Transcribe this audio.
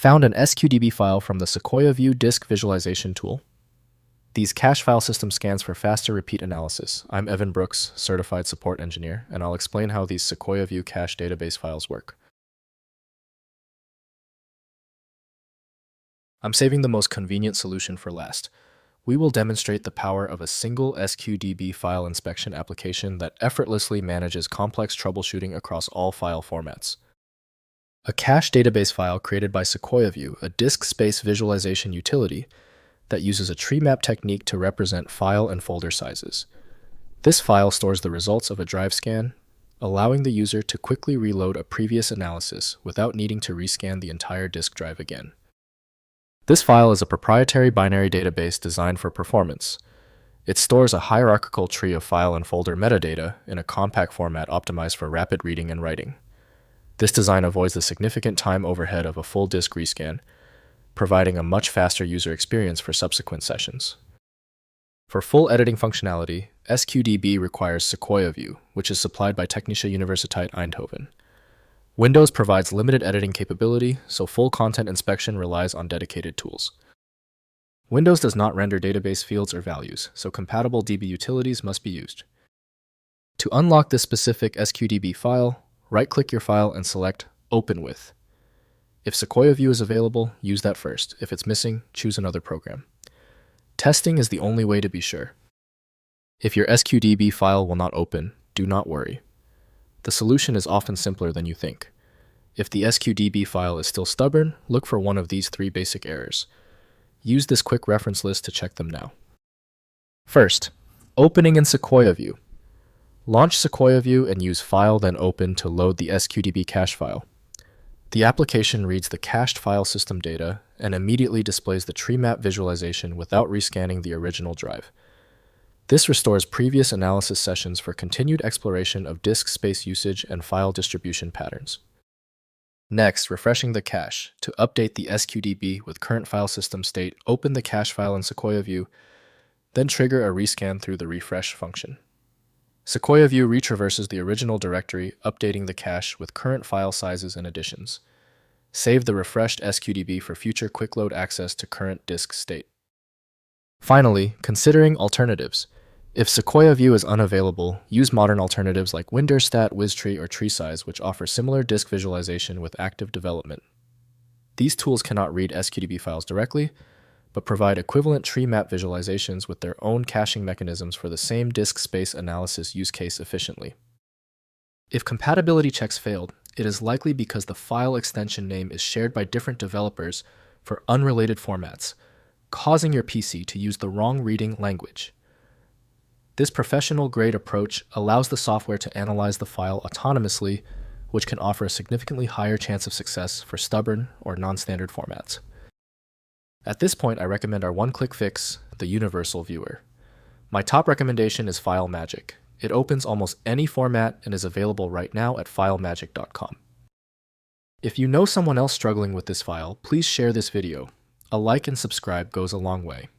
Found an SQDB file from the SequoiaView disk visualization tool. These cache file system scans for faster repeat analysis. I'm Evan Brooks, Certified Support Engineer, and I'll explain how these SequoiaView cache database files work. I'm saving the most convenient solution for last. We will demonstrate the power of a single SQDB file inspection application that effortlessly manages complex troubleshooting across all file formats. A cache database file created by SequoiaView, a disk space visualization utility that uses a treemap technique to represent file and folder sizes. This file stores the results of a drive scan, allowing the user to quickly reload a previous analysis without needing to rescan the entire disk drive again. This file is a proprietary binary database designed for performance. It stores a hierarchical tree of file and folder metadata in a compact format optimized for rapid reading and writing. This design avoids the significant time overhead of a full disk rescan, providing a much faster user experience for subsequent sessions. For full editing functionality, SQDB requires SequoiaView, which is supplied by Technische Universiteit Eindhoven. Windows provides limited editing capability, so full content inspection relies on dedicated tools. Windows does not render database fields or values, so compatible DB utilities must be used. To unlock this specific SQDB file, right-click your file and select Open With. If SequoiaView is available, use that first. If it's missing, choose another program. Testing is the only way to be sure. If your SQDB file will not open, do not worry. The solution is often simpler than you think. If the SQDB file is still stubborn, look for one of these three basic errors. Use this quick reference list to check them now. First, opening in SequoiaView. Launch SequoiaView and use File then Open to load the SQDB cache file. The application reads the cached file system data and immediately displays the treemap visualization without rescanning the original drive. This restores previous analysis sessions for continued exploration of disk space usage and file distribution patterns. Next, refreshing the cache. To update the SQDB with current file system state, open the cache file in SequoiaView, then trigger a rescan through the refresh function. SequoiaView retraverses the original directory, updating the cache with current file sizes and additions. Save the refreshed SQDB for future quick load access to current disk state. Finally, considering alternatives. If SequoiaView is unavailable, use modern alternatives like WinDirStat, WizTree, or TreeSize, which offer similar disk visualization with active development. These tools cannot read SQDB files directly, but provide equivalent treemap visualizations with their own caching mechanisms for the same disk space analysis use case efficiently. If compatibility checks failed, it is likely because the file extension name is shared by different developers for unrelated formats, causing your PC to use the wrong reading language. This professional-grade approach allows the software to analyze the file autonomously, which can offer a significantly higher chance of success for stubborn or non-standard formats. At this point, I recommend our one-click fix, the Universal Viewer. My top recommendation is FileMagick. It opens almost any format and is available right now at filemagick.com. If you know someone else struggling with this file, please share this video. A like and subscribe goes a long way.